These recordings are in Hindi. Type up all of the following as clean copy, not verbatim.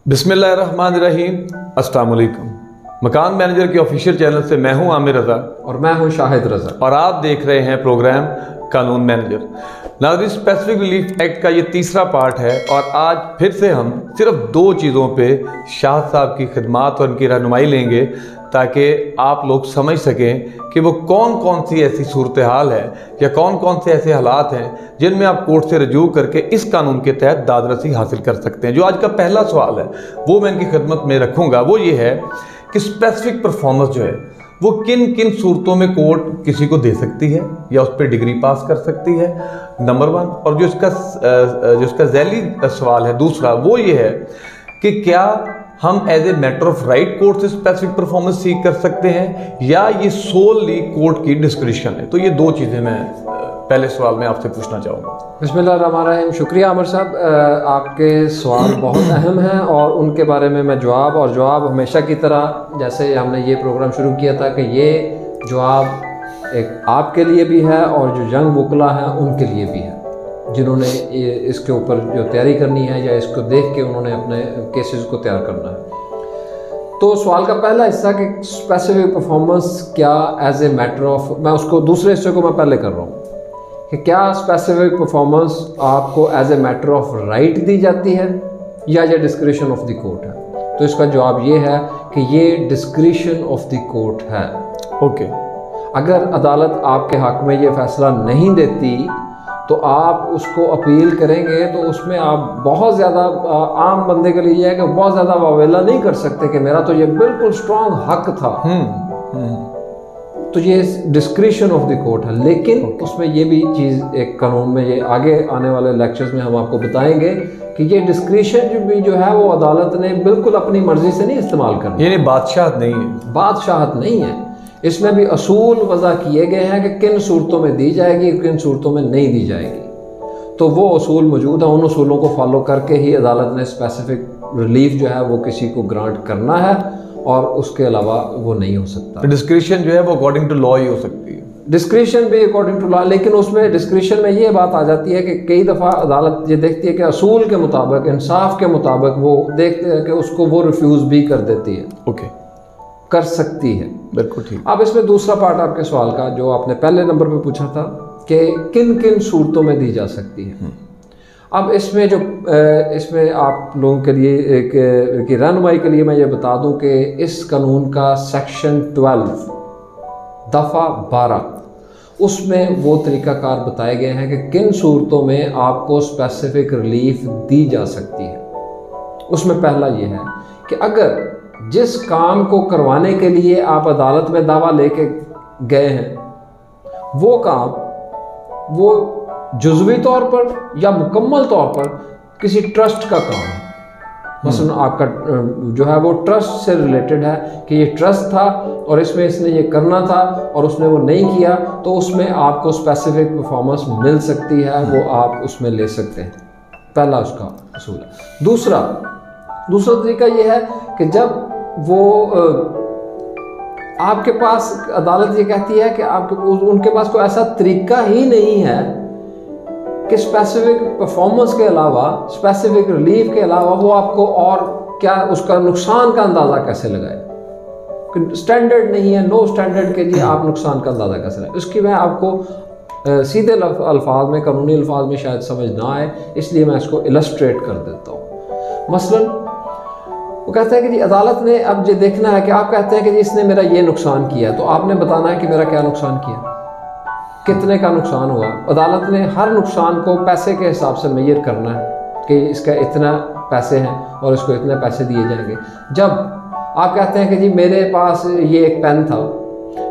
बिस्मिल्लाहिर्रहमानिर्रहीम। अस्सलाम वालेकुम। मकान मैनेजर के ऑफिशियल चैनल से मैं हूं आमिर रज़ा और मैं हूं शाहिद रज़ा और आप देख रहे हैं प्रोग्राम कानून मैनेजर। नाज़रीन, स्पेसिफिक रिलीफ एक्ट का ये तीसरा पार्ट है और आज फिर से हम सिर्फ दो चीज़ों पे शाह साहब की खिदमात और उनकी रहनुमाई लेंगे ताकि आप लोग समझ सकें कि वो कौन कौन सी ऐसी सूरत हाल है या कौन कौन से ऐसे हालात हैं जिनमें आप कोर्ट से रजू करके इस कानून के तहत दादरसी हासिल कर सकते हैं। जो आज का पहला सवाल है वो मैं इनकी खिदमत में रखूँगा, वो ये है कि स्पेसिफिक परफॉर्मेंस जो है वो किन किन सूरतों में कोर्ट किसी को दे सकती है या उस पर डिग्री पास कर सकती है, नंबर वन। और जो इसका ज़ैली सवाल है दूसरा, वो ये है कि क्या हम as a matter of right court से स्पेसिफिक परफॉर्मेंस सीख कर सकते हैं या ये सोलली कोर्ट की डिस्क्रिशन है। तो ये दो चीज़ें मैं पहले सवाल में आपसे पूछना चाहूँगा। बिस्मिल्लाहिर्रहमानिर्रहीम। शुक्रिया आमिर साहब, आपके सवाल बहुत अहम हैं और उनके बारे में मैं जवाब हमेशा की तरह जैसे हमने ये प्रोग्राम शुरू किया था कि ये जवाब एक आपके लिए भी है और जो यंग वकला हैं उनके लिए भी है जिन्होंने इसके ऊपर जो तैयारी करनी है या इसको देख के उन्होंने अपने केसेस को तैयार करना है। तो सवाल का पहला हिस्सा कि स्पेसिफिक परफॉर्मेंस क्या एज ए मैटर ऑफ, मैं उसको दूसरे हिस्से को मैं पहले कर रहा हूँ कि क्या स्पेसिफिक परफॉर्मेंस आपको as a matter of right दी जाती है या ये डिस्क्रिशन ऑफ द कोर्ट है। तो इसका जवाब ये है कि ये डिस्क्रिशन ऑफ द कोर्ट है। ओके। अगर अदालत आपके हक में ये फैसला नहीं देती तो आप उसको अपील करेंगे तो उसमें आप बहुत ज़्यादा आम बंदे के लिए है कि बहुत ज़्यादा वावेला नहीं कर सकते कि मेरा तो ये बिल्कुल स्ट्रॉन्ग हक था। तो ये डिस्क्रिशन ऑफ द कोर्ट है, लेकिन उसमें ये भी चीज़ एक कानून में, ये आगे आने वाले लेक्चर्स में हम आपको बताएंगे कि ये डिस्क्रिशन जो है वो अदालत ने बिल्कुल अपनी मर्जी से नहीं इस्तेमाल करनी। ये बादशाहत नहीं है, बादशाहत नहीं है। इसमें भी असूल वज़ा किए गए हैं कि किन सूरतों में दी जाएगी किन सूरतों में नहीं दी जाएगी। तो वो असूल मौजूद हैं, उन असूलों को फॉलो करके ही अदालत ने स्पेसिफिक रिलीफ जो है वो किसी को ग्रांट करना है और उसके अलावा वो नहीं हो सकता। डिस्क्रिशन जो है वो अकॉर्डिंग टू लॉ ही हो सकती है। डिस्क्रिशन भी अकॉर्डिंग टू लॉ, लेकिन उसमें डिस्क्रिशन में ये बात आ जाती है कि कई दफ़ा अदालत ये देखती है कि असूल के मुताबिक, इंसाफ के मुताबिक वो देखते हैं कि उसको वो रिफ्यूज़ भी कर देती है। ओके, कर सकती है। बिल्कुल ठीक। अब इसमें दूसरा पार्ट आपके सवाल का जो आपने पहले नंबर पे पूछा था कि किन किन सूरतों में दी जा सकती है। अब इसमें इसमें आप लोगों के लिए की रहनुमाई के लिए मैं ये बता दूं कि इस कानून का सेक्शन 12 दफ़ा 12 उसमें वो तरीक़ाकार बताए गए हैं कि किन सूरतों में आपको स्पेसिफिक रिलीफ दी जा सकती है। उसमें पहला ये है कि अगर जिस काम को करवाने के लिए आप अदालत में दावा लेके गए हैं वो काम वो जुज़वी तौर पर या मुकम्मल तौर पर किसी ट्रस्ट का काम है। मसलन आपका जो है वो ट्रस्ट से रिलेटेड है कि ये ट्रस्ट था और इसमें इसने ये करना था और उसने वो नहीं किया, तो उसमें आपको स्पेसिफिक परफॉर्मेंस मिल सकती है, वो आप उसमें ले सकते हैं। पहला उसका असूल है। दूसरा तरीका ये है कि जब वो आपके पास अदालत ये कहती है कि उनके पास कोई ऐसा तरीका ही नहीं है कि स्पेसिफिक परफॉर्मेंस के अलावा, स्पेसिफिक रिलीफ के अलावा वो आपको और क्या उसका नुकसान का अंदाज़ा कैसे लगाए। स्टैंडर्ड नहीं है, नो स्टैंडर्ड के लिए आप नुकसान का अंदाज़ा कैसे लगाए। उसकी मैं आपको सीधे अल्फाज में, कानूनी अल्फाज में शायद समझ ना आए, इसलिए मैं इसको इलस्ट्रेट कर देता हूँ। मसलन वो कहते हैं कि जी अदालत ने अब ये देखना है कि आप कहते हैं कि जी इसने मेरा ये नुकसान किया, तो आपने बताना है कि मेरा क्या नुकसान किया, कितने का नुकसान हुआ। अदालत ने हर नुकसान को पैसे के हिसाब से मेजर करना है कि इसका इतना पैसे हैं और इसको इतने पैसे दिए जाएंगे। जब आप कहते हैं कि जी मेरे पास ये एक पेन था,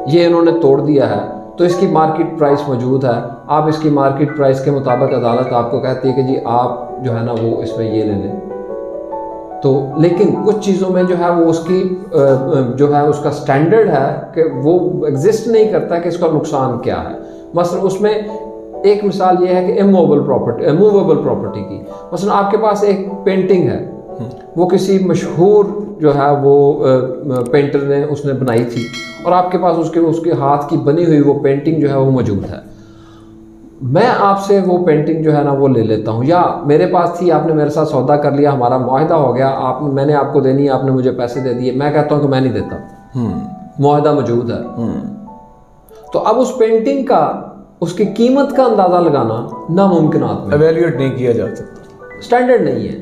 ये इन्होंने तोड़ दिया है, तो इसकी मार्केट प्राइस मौजूद है, आप इसकी मार्केट प्राइस के मुताबिक अदालत आपको कहती है कि जी आप जो है ना वो इसमें ये ले लें। तो लेकिन कुछ चीज़ों में जो है वो उसकी जो है उसका स्टैंडर्ड है कि वो एग्जिस्ट नहीं करता कि इसका नुकसान क्या है। मसलन उसमें एक मिसाल ये है कि मूवेबल प्रॉपर्टी की। मसलन आपके पास एक पेंटिंग है, वो किसी मशहूर जो है वो पेंटर ने उसने बनाई थी और आपके पास उसके हाथ की बनी हुई वो पेंटिंग जो है वो मौजूद है। मैं आपसे वो पेंटिंग जो है ना वो ले लेता हूँ, या मेरे पास थी, आपने मेरे साथ सौदा कर लिया, हमारा मुआहदा हो गया, मैंने आपको देनी है, आपने मुझे पैसे दे दिए, मैं कहता हूँ कि मैं नहीं देता, मुआहदा मौजूद है। तो अब उस पेंटिंग का, उसकी कीमत का अंदाज़ा लगाना नामुमकिनात में, एवेल्यूएट नहीं किया जा सकता, स्टैंडर्ड नहीं है,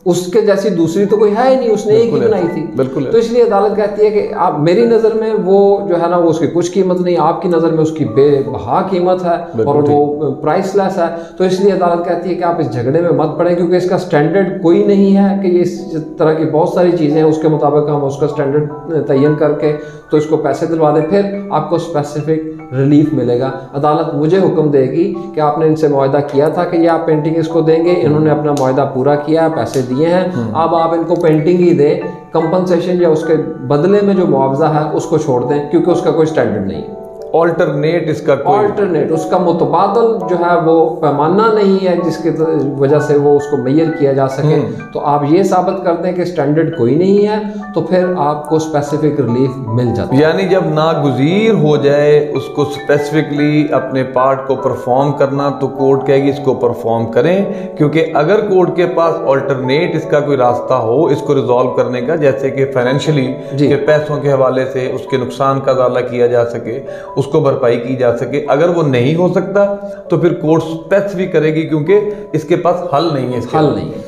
उसके जैसी दूसरी तो कोई है ही नहीं, उसने एक ही बनाई थी। बिल्कुल। तो इसलिए अदालत कहती है कि आप, मेरी नज़र में वो जो है ना वो उसकी कुछ कीमत नहीं, आपकी नज़र में उसकी बेबहा कीमत है और वो प्राइसलेस है। तो इसलिए अदालत कहती है कि आप इस झगड़े में मत पड़े, क्योंकि इसका स्टैंडर्ड कोई नहीं है कि ये इस तरह की बहुत सारी चीज़ें हैं, उसके मुताबिक हम उसका स्टैंडर्ड तयन करके तो इसको पैसे दिलवा दें, फिर आपको स्पेसिफिक रिलीफ मिलेगा। अदालत मुझे हुक्म देगी कि आपने इनसे मुआहदा किया था कि ये आप पेंटिंग इसको देंगे, इन्होंने अपना मुआहदा पूरा किया, पैसे दिए हैं, अब आप इनको पेंटिंग ही दें, कंपनसेशन या उसके बदले में जो मुआवजा है उसको छोड़ दें, क्योंकि उसका कोई स्टैंडर्ड नहीं है। ऑल्टरनेट इसका ऑल्टरनेट, उसका मुतबादल जो है वो पैमाना नहीं है जिसकी वजह से वो उसको मेजर किया जा सके। तो आप ये साबित कर दें कि स्टैंडर्ड कोई नहीं है, तो फिर आपको स्पेसिफिक रिलीफ मिल जाता है। यानी जब नागुज़ीर हो जाए उसको स्पेसिफिकली अपने पार्ट को परफॉर्म करना, तो कोर्ट कहेगी इसको परफॉर्म करें, क्योंकि अगर कोर्ट के पास ऑल्टरनेट इसका कोई रास्ता हो इसको रिजॉल्व करने का, जैसे कि फाइनेंशियली के पैसों के हवाले से उसके नुकसान का अदाला किया जा सके, उसको भरपाई की जा सके, अगर वो नहीं हो सकता तो फिर कोर्ट स्पेसिफिक करेगी, क्योंकि इसके पास हल नहीं है, हल नहीं है।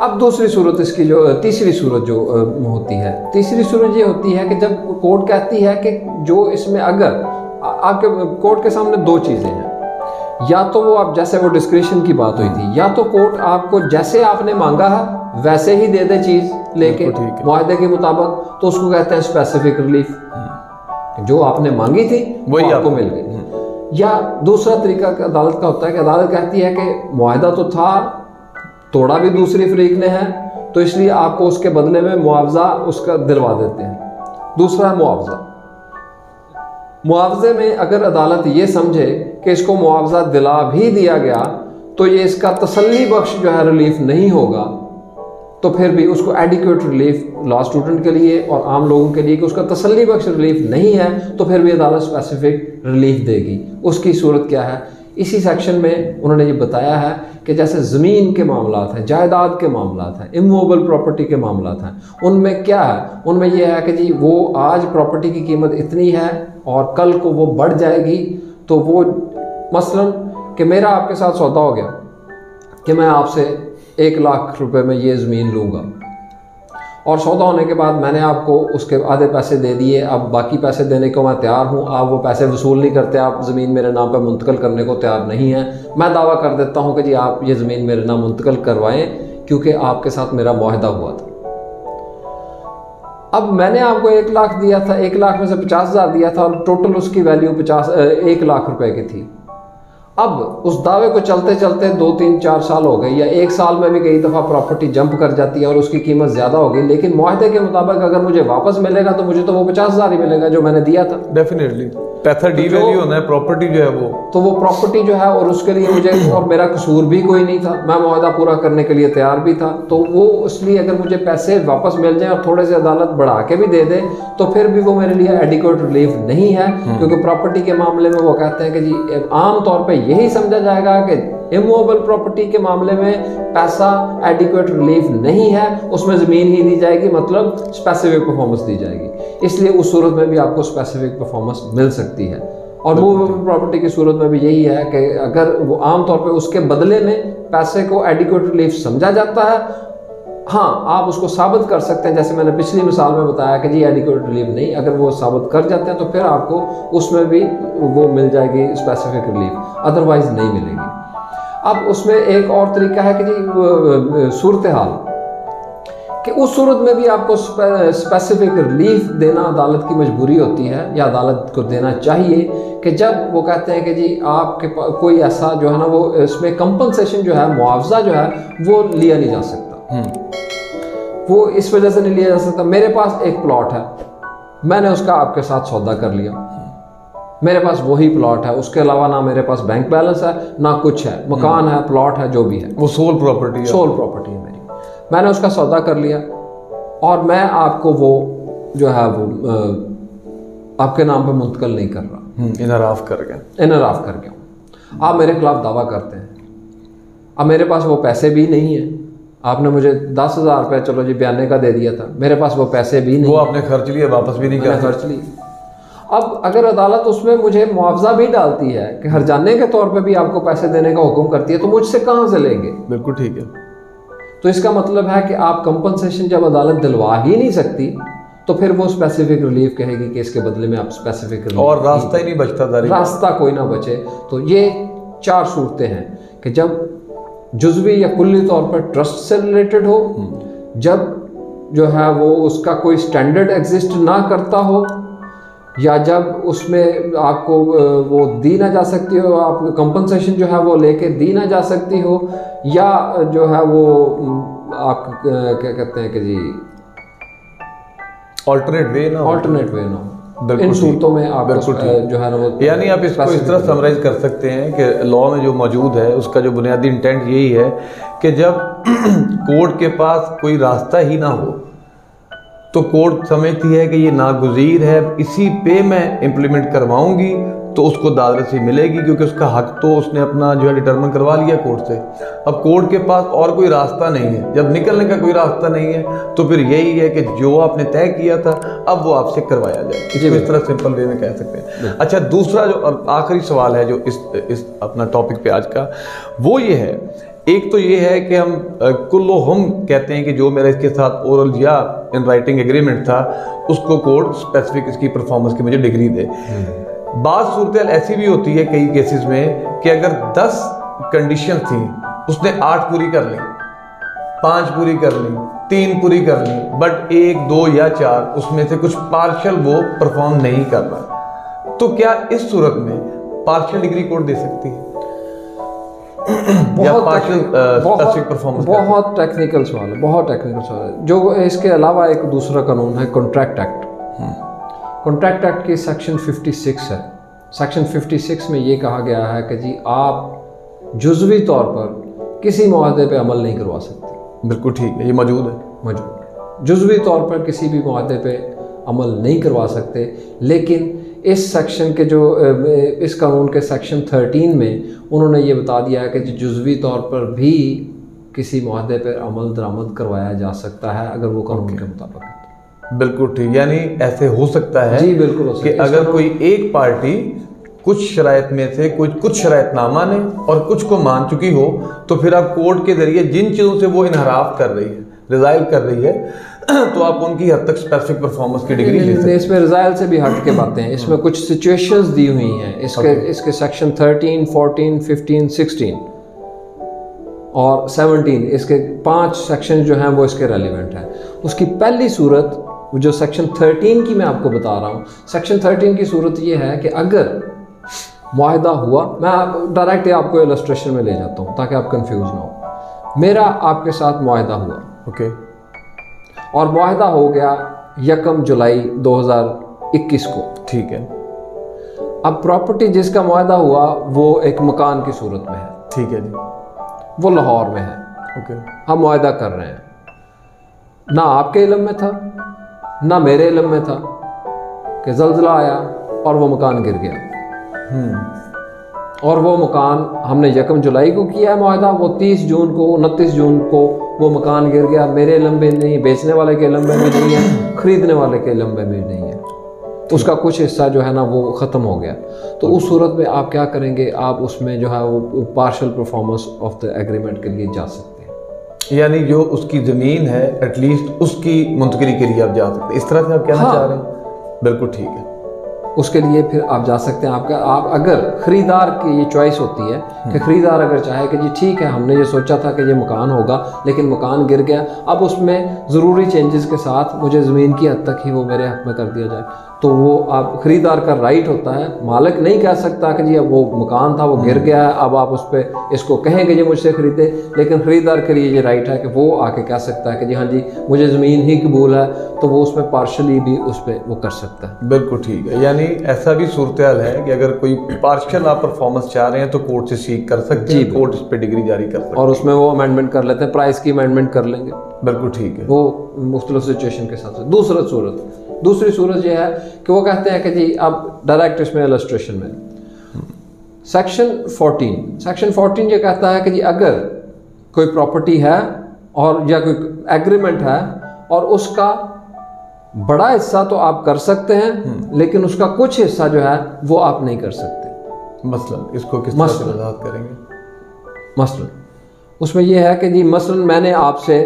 अब दूसरी सूरत, इसकी जो तीसरी सूरत जो होती है, तीसरी सूरत ये होती है कि जब कोर्ट कहती है कि जो इसमें, अगर आपके कोर्ट के सामने दो चीज़ें हैं, या तो वो आप, जैसे वो डिस्क्रिप्शन की बात हुई थी, या तो कोर्ट आपको जैसे आपने मांगा है वैसे ही दे दे चीज़ लेके मुआहदे के मुताबिक, तो उसको कहते हैं स्पेसिफिक रिलीफ, जो आपने मांगी थी वो आपको मिल गई। या दूसरा तरीका अदालत का होता है कि अदालत कहती है कि मुआहदा तो था, तोड़ा भी दूसरी फरीक ने है, तो इसलिए आपको उसके बदले में मुआवजा उसका दिलवा देते हैं। दूसरा मुआवजा, मुआवजे में अगर अदालत ये समझे कि इसको मुआवजा दिला भी दिया गया तो ये इसका तसल्ली बख्श जो है रिलीफ नहीं होगा, तो फिर भी उसको एडिक्वेट रिलीफ लॉ स्टूडेंट के लिए और आम लोगों के लिए कि उसका तसल्ली बख्श रिलीफ नहीं है, तो फिर भी अदालत स्पेसिफिक रिलीफ देगी। उसकी सूरत क्या है, इसी सेक्शन में उन्होंने ये बताया है कि जैसे ज़मीन के मामलात हैं, जायदाद के मामलात हैं, इमूवेबल प्रॉपर्टी के मामलात हैं, उनमें क्या है, उनमें यह है कि जी वो आज प्रॉपर्टी की कीमत इतनी है और कल को वो बढ़ जाएगी, तो वो मसलन कि मेरा आपके साथ सौदा हो गया कि मैं आपसे 1 लाख रुपए में ये ज़मीन लूँगा, और सौदा होने के बाद मैंने आपको उसके आधे पैसे दे दिए, अब बाकी पैसे देने को मैं तैयार हूँ, आप वो पैसे वसूल नहीं करते, आप ज़मीन मेरे नाम पर मुंतकिल करने को तैयार नहीं हैं। मैं दावा कर देता हूँ कि जी आप ये ज़मीन मेरे नाम मुंतकिल करवाएं, क्योंकि आपके साथ मेरा मुआहदा हुआ था। अब मैंने आपको 1 लाख दिया था, 1 लाख में से 50,000 दिया था और टोटल उसकी वैल्यू 1 लाख रुपए की थी। अब उस दावे को चलते चलते 2, 3, 4 साल हो गए, या 1 साल में भी कई दफ़ा प्रॉपर्टी जंप कर जाती है और उसकी कीमत ज़्यादा हो गई, लेकिन मुआहदे के मुताबिक अगर मुझे वापस मिलेगा तो मुझे तो वो 50,000 ही मिलेगा जो मैंने दिया था। डेफिनेटली पैसा डी वैल्यू होना है, प्रॉपर्टी जो है वो, तो वो प्रॉपर्टी जो है, और उसके लिए मुझे, और मेरा कसूर भी कोई नहीं था, मैं मुआहदा पूरा करने के लिए तैयार भी था, तो वो इसलिए अगर मुझे पैसे वापस मिल जाएं और थोड़े से अदालत बढ़ा के भी दे दे तो फिर भी वो मेरे लिए एडिक्वेट रिलीफ नहीं है, क्योंकि प्रॉपर्टी के मामले में वो कहते हैं कि जी आम तौर पर यही समझा जाएगा कि इमूवेबल प्रॉपर्टी के मामले में पैसा एडिक्वेट रिलीफ नहीं है, उसमें ज़मीन ही दी जाएगी, मतलब स्पेसिफिक परफॉर्मेंस दी जाएगी, इसलिए उस सूरत में भी आपको स्पेसिफिक परफॉर्मेंस मिल सकती है। और मूवेबल प्रॉपर्टी की सूरत में भी यही है कि अगर वो आम तौर पे उसके बदले में पैसे को एडिक्वेट रिलीफ समझा जाता है, हाँ आप उसको साबित कर सकते हैं, जैसे मैंने पिछली मिसाल में बताया कि जी एडिक्वेट रिलीफ नहीं, अगर वो साबित कर जाते हैं तो फिर आपको उसमें भी वो मिल जाएगी स्पेसिफिक रिलीफ, अदरवाइज नहीं मिलेगी। अब उसमें एक और तरीका है कि जी सूरत हाल, कि उस सूरत में भी आपको स्पेसिफिक रिलीफ देना अदालत की मजबूरी होती है, या अदालत को देना चाहिए, कि जब वो कहते हैं कि जी आपके कोई ऐसा जो है ना वो इसमें कंपनसेशन जो है, मुआवजा जो है वो लिया नहीं जा सकता। वो इस वजह से नहीं लिया जा सकता, मेरे पास एक प्लॉट है, मैंने उसका आपके साथ सौदा कर लिया, मेरे पास वही प्लॉट है, उसके अलावा ना मेरे पास बैंक बैलेंस है ना कुछ है, मकान है, प्लॉट है, जो भी है, वो सोल प्रॉपर्टी है, सोल प्रॉपर्टी है मेरी, मैंने उसका सौदा कर लिया और मैं आपको वो जो है वो आपके नाम पे मुंतकिल नहीं कर रहा, इनराफ कर गया, इनराफ कर गया। आप मेरे खिलाफ दावा करते हैं, अब मेरे पास वो पैसे भी नहीं है, आपने मुझे 10,000 रुपये चलो जी बयाने का दे दिया था, मेरे पास वो पैसे भी नहीं, वो आपने खर्च लिए, वापस भी नहीं कर खर्च लिए। अब अगर अदालत उसमें मुझे मुआवजा भी डालती है कि हर्जाने के तौर पे भी आपको पैसे देने का हुक्म करती है, तो मुझसे कहाँ से लेंगे? बिल्कुल ठीक है। तो इसका मतलब है कि आप कंपनसेशन जब अदालत दिलवा ही नहीं सकती तो फिर वो स्पेसिफिक रिलीफ कहेगी कि इसके बदले में आप स्पेसिफिक रिलीफ, और रास्ता ही नहीं बचता, रास्ता कोई ना बचे। तो ये 4 सूरतें हैं कि जब जुज़वी या कुल्ली तौर पर ट्रस्ट से रिलेटेड हो, जब जो है वो उसका कोई स्टैंडर्ड एग्जिस्ट ना करता हो, या जब उसमें आपको वो दी ना जा सकती हो, आप कंपनसेशन जो है वो लेके दी ना जा सकती हो, या जो है वो आप क्या कहते हैं कि जी ऑल्टरनेट वे ना हो। इन सूरतों में आप जो है ना वो, यानी आप इसको इस तरह समराइज कर सकते हैं कि लॉ में जो मौजूद है उसका जो बुनियादी इंटेंट यही है कि जब कोर्ट के पास कोई रास्ता ही ना हो तो कोर्ट समझती है कि ये नागुज़ीर है, इसी पे मैं इम्प्लीमेंट करवाऊंगी तो उसको अदालत से मिलेगी, क्योंकि उसका हक तो उसने अपना जो है डिटर्मिन करवा लिया कोर्ट से। अब कोर्ट के पास और कोई रास्ता नहीं है, जब निकलने का कोई रास्ता नहीं है तो फिर यही है कि जो आपने तय किया था अब वो आपसे करवाया जाए। इस तरह सिंपल वे में कह सकते हैं। अच्छा, दूसरा जो आखिरी सवाल है जो इस अपना टॉपिक पे आज का, वो ये है, एक तो ये है कि हम कुल्लुहुम कहते हैं कि जो मेरा इसके साथ ओरल या इन राइटिंग एग्रीमेंट था उसको कोर्ट स्पेसिफिक इसकी परफॉर्मेंस की मुझे डिग्री दे। बात सूरत ऐसी भी होती है कई केसेस में कि अगर 10 कंडीशन थी, उसने 8 पूरी कर ली, 5 पूरी कर ली, 3 पूरी कर ली, बट 1, 2 या 4 उसमें से कुछ पार्शियल वो परफॉर्म नहीं कर रहा, तो क्या इस सूरत में पार्शियल डिग्री कोर्ट दे सकती है? बहुत टेक्निकल सवाल है, बहुत टेक्निकल सवाल है। जो इसके अलावा एक दूसरा कानून है कॉन्ट्रैक्ट एक्ट। कॉन्ट्रैक्ट एक्ट की सेक्शन 56 है। सेक्शन 56 में ये कहा गया है कि जी आप जुज़वी तौर पर किसी मुआहदे पे अमल नहीं करवा सकते। बिल्कुल ठीक है, ये मौजूद है, मौजूद जुज़वी तौर पर किसी भी मुआहदे पे अमल नहीं करवा सकते। लेकिन इस सेक्शन के जो इस कानून के सेक्शन 13 में उन्होंने ये बता दिया है कि जुज़वी तौर पर भी किसी मुआहदे पर अमल दरामद करवाया जा सकता है अगर वो कानून के मुताबिक है। बिल्कुल ठीक, यानी ऐसे हो सकता है जी, बिल्कुल हो सकता कि अगर कोई एक पार्टी कुछ शराइत में से कुछ शराइत ना माने और कुछ को मान चुकी हो, तो फिर आप कोर्ट के जरिए जिन चीज़ों से वो इनहराफ कर रही है, रिजाइल कर रही है, तो आप उनकी हद तक स्पेसिफिक परफॉर्मेंस की डिग्री ले सकते हैं। इसमें रिजाइल से भी हट के बातें हैं, इसमें कुछ सिचुएशंस दी हुई हैं। इसके सेक्शन 13, 14, 15, 16 और 17, इसके 5 सेक्शन जो हैं वो इसके रेलिवेंट हैं। उसकी पहली सूरत जो सेक्शन 13 की मैं आपको बता रहा हूँ, सेक्शन 13 की सूरत ये है कि अगर मुआहदा हुआ, मैं डायरेक्ट आपको इलस्ट्रेशन में ले जाता हूँ ताकि आप कंफ्यूज ना हो। मेरा आपके साथ मुआहदा हुआ, ओके, और मुआहदा हो गया 1 जुलाई 2021 को, ठीक है। अब प्रॉपर्टी जिसका मुआहदा हुआ वो एक मकान की सूरत में है, ठीक है जी, वो लाहौर में है, ओके। हम मुआहदा कर रहे हैं, ना आपके इल्म में था ना मेरे इल्म में था कि ज़ल्ज़ला आया और वो मकान गिर गया। और वो मकान हमने 1 जुलाई को किया है मुआहदा, वो 30 जून को 29 जून को वो मकान गिर गया। मेरे इल्म में नहीं, बेचने वाले के इल्म में भी नहीं है, ख़रीदने वाले के इल्म में भी नहीं है, उसका कुछ हिस्सा जो है ना वो ख़त्म हो गया। तो उस सूरत में आप क्या करेंगे, आप उसमें जो है वो partial performance of the agreement के लिए जा सकते हैं। यानी जो उसकी ज़मीन है एटलीस्ट उसकी मुंतकिली के लिए आप जा सकते हैं, इस तरह से आप कहना चाह रहे हैं? बिल्कुल ठीक है, उसके लिए फिर आप जा सकते हैं। आप अगर ख़रीदार की ये चॉइस होती है कि ख़रीदार अगर चाहे कि जी ठीक है हमने ये सोचा था कि ये मकान होगा लेकिन मकान गिर गया, अब उसमें ज़रूरी चेंजेस के साथ मुझे ज़मीन की हद तक ही वो मेरे हक़ में कर दिया जाए, तो वो आप ख़रीदार का राइट होता है। मालिक नहीं कह सकता कि जी अब वो मकान था वो गिर गया है, अब आप उस पर इसको कहेंगे जी मुझसे ख़रीदे, लेकिन ख़रीदार के लिए ये राइट है कि वो आके कह सकता है कि जी हाँ जी मुझे ज़मीन ही कबूल है, तो वो उसमें पार्शली भी उस पर वो कर सकता है। बिल्कुल ठीक है, यानी ऐसा भी सूरत हाल है कि अगर कोई पार्शियल आप परफॉर्मेंस चाह रहे हैं तो कोर्ट से सीख कर सकते हैं, कोर्ट इस पर डिग्री जारी कर सकते हैं और उसमें वो अमेंडमेंट कर लेते हैं, प्राइस की अमेंडमेंट कर लेंगे। बिल्कुल ठीक है, वो मुख्तलिफ सिचुएशन के साथ। दूसरी सूरत यह है कि वो कहते हैं कि जी अब डायरेक्ट इसमें इलस्ट्रेशन में सेक्शन 14 ये कहता है कि जी अगर कोई प्रॉपर्टी है और या कोई एग्रीमेंट है और उसका बड़ा हिस्सा तो आप कर सकते हैं लेकिन उसका कुछ हिस्सा जो है वो आप नहीं कर सकते। मसलन इसको किस तरह से वजाहत करेंगे? मसलन उसमें यह है कि जी मसलन मैंने आपसे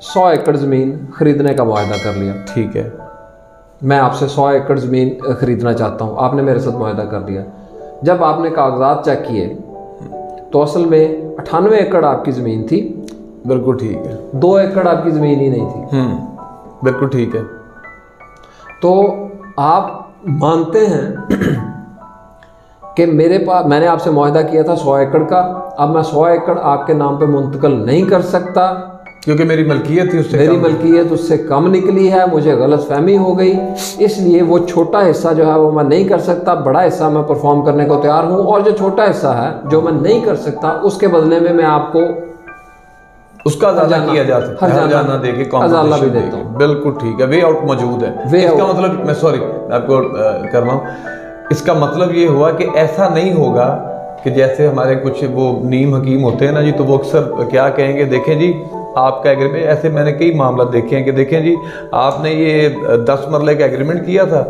100 एकड़ ज़मीन ख़रीदने का मुआहदा कर लिया। ठीक है, मैं आपसे 100 एकड़ ज़मीन ख़रीदना चाहता हूँ, आपने मेरे साथ मुआहदा कर लिया। जब आपने कागजात चेक किए तो असल में 98 एकड़ आपकी ज़मीन थी। बिल्कुल ठीक है। 2 एकड़ आपकी ज़मीन ही नहीं थी। बिल्कुल ठीक है। तो आप मानते हैं कि मैंने आपसे मुआहदा किया था 100 एकड़ का, अब मैं 100 एकड़ आपके नाम पे मुंतकिल नहीं कर सकता क्योंकि मेरी मलकियत थी उससे मेरी मलकियत उससे कम निकली है, मुझे गलतफहमी हो गई, इसलिए वो छोटा हिस्सा जो है वो मैं नहीं कर सकता, बड़ा हिस्सा मैं परफॉर्म करने को तैयार हूँ, और जो छोटा हिस्सा है जो मैं नहीं कर सकता उसके बदले में मैं आपको उसका अजाला किया जा सकता है, हर्जाना देके अजाला भी देता हूँ। बिल्कुल ठीक है, वे आउट मौजूद है। इसका मतलब मैं आपको कर रहा हूँ, इसका मतलब ये हुआ कि ऐसा नहीं होगा कि जैसे हमारे कुछ वो नीम हकीम होते हैं ना जी, तो वो अक्सर क्या कहेंगे, देखें जी आपका एग्रीमेंट, ऐसे मैंने कई मामला देखे हैं कि देखें जी आपने ये 10 मरले का एग्रीमेंट किया था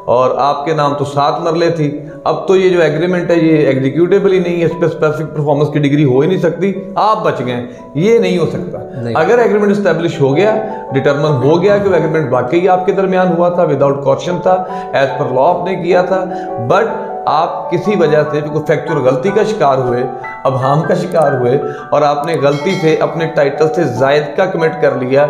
और आपके नाम तो 7 मरले थी, अब तो ये जो एग्रीमेंट है ये एग्जीक्यूटेबल ही नहीं है, इस पर स्पेसिफिक परफॉर्मेंस की डिग्री हो ही नहीं सकती, आप बच गए। ये नहीं हो सकता। अगर एग्रीमेंट इस्टेब्लिश हो गया, डिटरमन हो गया कि वो एग्रीमेंट वाकई आपके दरमियान हुआ था, विदाउट कॉशन था, एज पर लॉ आपने किया था, बट आप किसी वजह से कोई फैक्चुअल गलती का शिकार हुए, अबहाम का शिकार हुए और आपने गलती से अपने टाइटल से जायद का कमिट कर लिया,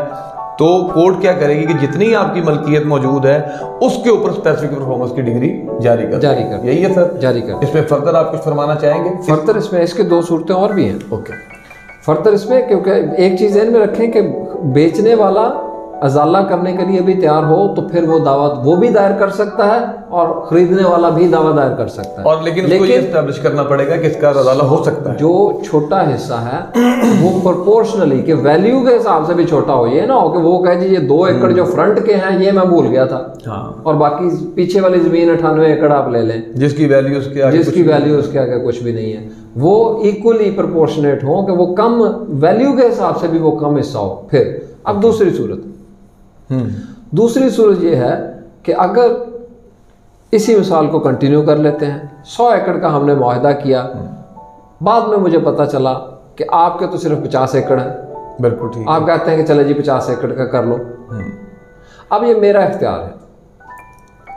तो कोर्ट क्या करेगी कि जितनी आपकी मलकियत मौजूद है उसके ऊपर स्पेसिफिक परफॉर्मेंस की डिग्री जारी कर। यही है सर, जारी कर। इसमें फर्दर आप कुछ फरमाना चाहेंगे? फर्दर इसमें इसके 2 सूरतें और भी हैं। ओके, फर्दर इसमें क्योंकि एक चीज़ ध्यान में रखें कि बेचने वाला अजाला करने के लिए भी तैयार हो तो फिर वो दावा वो भी दायर कर सकता है और खरीदने वाला भी दावा दायर कर सकता है, और लेकिन उसको ये एस्टैब्लिश करना पड़ेगा कि इसका अजाला हो सकता है। जो छोटा हिस्सा है वो प्रोपोर्शनली के वैल्यू के हिसाब से भी छोटा हो, ये ना हो कि वो कहे जी ये 2 एकड़ जो फ्रंट के हैं ये मैं भूल गया था, हाँ, और बाकी पीछे वाली जमीन 98 एकड़ आप ले लें जिसकी वैल्यू उसके आगे कुछ भी नहीं है, वो इक्वली प्रोपोर्शनेट हो कि वो कम वैल्यू के हिसाब से भी वो कम हिस्सा हो। फिर अब दूसरी सूरत ये है कि अगर इसी मिसाल को कंटिन्यू कर लेते हैं, 100 एकड़ का हमने मुआहदा किया, बाद में मुझे पता चला कि आपके तो सिर्फ 50 एकड़ है। बिल्कुल ठीक। आप कहते हैं कि चले जी 50 एकड़ का कर लो, अब ये मेरा इख्तियार है।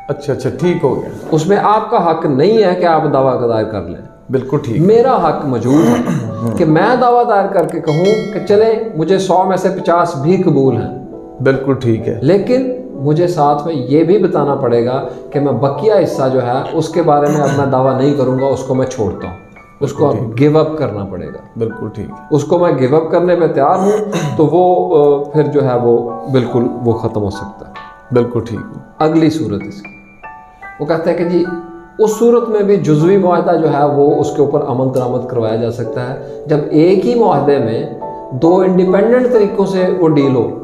अच्छा, ठीक हो गया। उसमें आपका हक नहीं है कि आप दावा दायर कर लें। बिल्कुल ठीक। मेरा हक मौजूद है कि मैं दावा दायर करके कहूँ कि चले मुझे 100 में से 50 भी कबूल हैं। बिल्कुल ठीक है, लेकिन मुझे साथ में ये भी बताना पड़ेगा कि मैं बकिया हिस्सा जो है उसके बारे में अब मैं दावा नहीं करूँगा, उसको मैं छोड़ता हूँ, उसको अब गिव अप करना पड़ेगा। बिल्कुल ठीक है, उसको मैं गिव अप करने में तैयार हूँ, तो वो फिर जो है वो बिल्कुल वो ख़त्म हो सकता है। बिल्कुल ठीक। अगली सूरत इसकी, वो कहते हैं कि जी उस सूरत में भी जुज़वी मुआहदा जो है वो उसके ऊपर अमल दरामद करवाया जा सकता है जब एक ही मुआहदे में 2 इंडिपेंडेंट तरीक़ों से वो डील हो।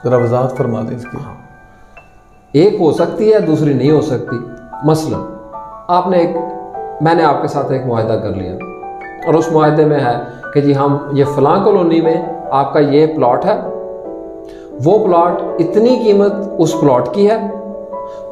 ज़रा वज़ाहत फरमा दें इसकी। एक हो सकती है, दूसरी नहीं हो सकती। मसलन मैंने आपके साथ एक मुआहदा कर लिया और उस मुआहदे में है कि जी हम ये फ़लाँ कॉलोनी में आपका ये प्लॉट है, वो प्लॉट इतनी कीमत उस प्लॉट की है,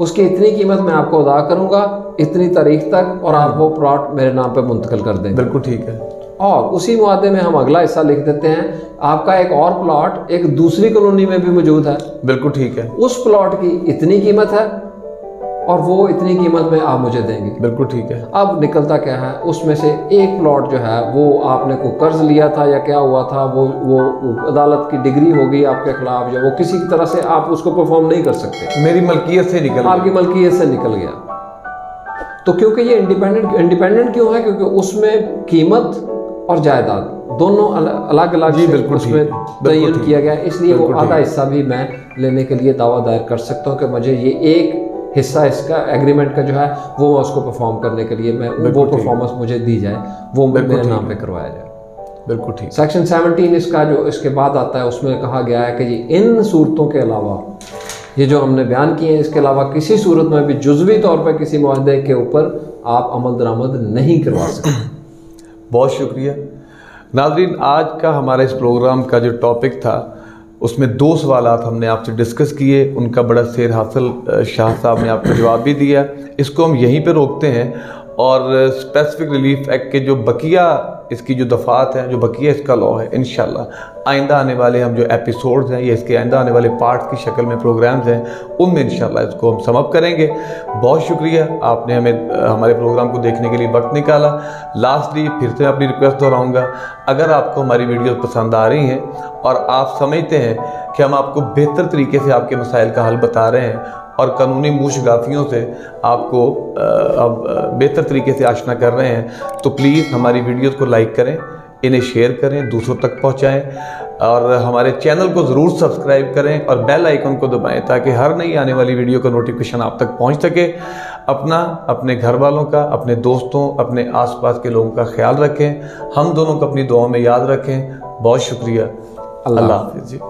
उसकी इतनी कीमत मैं आपको अदा करूँगा इतनी तारीख तक, और आप वो प्लॉट मेरे नाम पे मुंतकिल कर देंगे। बिल्कुल ठीक है। और उसी मुआहदे में हम अगला हिस्सा लिख देते हैं, आपका एक और प्लॉट एक दूसरी कॉलोनी में भी मौजूद है। बिल्कुल ठीक है। उस प्लॉट की इतनी कीमत है और वो इतनी कीमत में आप मुझे देंगे। बिल्कुल ठीक है। अब निकलता क्या है, उसमें से एक प्लॉट जो है वो आपने को कर्ज लिया था या क्या हुआ था, वो अदालत की डिग्री हो गई आपके खिलाफ, या वो किसी की तरह से आप उसको परफॉर्म नहीं कर सकते, मेरी मलकियत से निकल आपकी मलकियत से निकल गया। तो क्योंकि ये इंडिपेंडेंट क्यों है, क्योंकि उसमें कीमत और जायदाद दोनों अलग अलग उसमें तयन किया गया, इसलिए वो आधा हिस्सा भी मैं लेने के लिए दावा दायर कर सकता हूँ कि मुझे ये एक हिस्सा इसका एग्रीमेंट का जो है वो मैं उसको परफॉर्म करने के लिए मैं वो परफॉर्मेंस मुझे दी जाए, वो मेरे नाम पे करवाया जाए। बिल्कुल ठीक। सेक्शन 17 इसका जो इसके बाद आता है उसमें कहा गया है कि जी इन सूरतों के अलावा, ये जो हमने बयान किए हैं, इसके अलावा किसी सूरत में भी जुज़वी तौर पर किसी मुआहदे के ऊपर आप अमल दरामद नहीं करवा सकते। बहुत शुक्रिया नाज़रीन। आज का हमारा इस प्रोग्राम का जो टॉपिक था उसमें 2 सवालात हमने आपसे डिस्कस किए, उनका बड़ा सेर हासिल शाह साहब ने आपको जवाब भी दिया। इसको हम यहीं पे रोकते हैं और स्पेसिफिक रिलीफ एक्ट के जो बकिया इसकी जो दफ़ात हैं, जो बकिया इसका लॉ है, इंशाल्लाह आइंदा आने वाले हम जो एपिसोड्स हैं या इसके आइंदा आने वाले पार्ट की शक्ल में प्रोग्राम्स हैं उनमें इंशाल्लाह इसको हम समअप करेंगे। बहुत शुक्रिया आपने हमें हमारे प्रोग्राम को देखने के लिए वक्त निकाला। लास्टली फिर से अपनी रिक्वेस्ट दोहराऊँगा, अगर आपको हमारी वीडियो पसंद आ रही हैं और आप समझते हैं कि हम आपको बेहतर तरीके से आपके मसाइल का हल बता रहे हैं और कानूनी मूशगाफियों से आपको बेहतर तरीके से आशना कर रहे हैं, तो प्लीज़ हमारी वीडियोज़ को लाइक करें, इन्हें शेयर करें, दूसरों तक पहुंचाएं और हमारे चैनल को ज़रूर सब्सक्राइब करें और बेल आइकन को दबाएं ताकि हर नई आने वाली वीडियो का नोटिफिकेशन आप तक पहुंच सके। अपना, अपने घर वालों का, अपने दोस्तों, अपने आसपास के लोगों का ख्याल रखें। हम दोनों को अपनी दुआओं में याद रखें। बहुत शुक्रिया। अल्लाह हाफ़िज़ जी।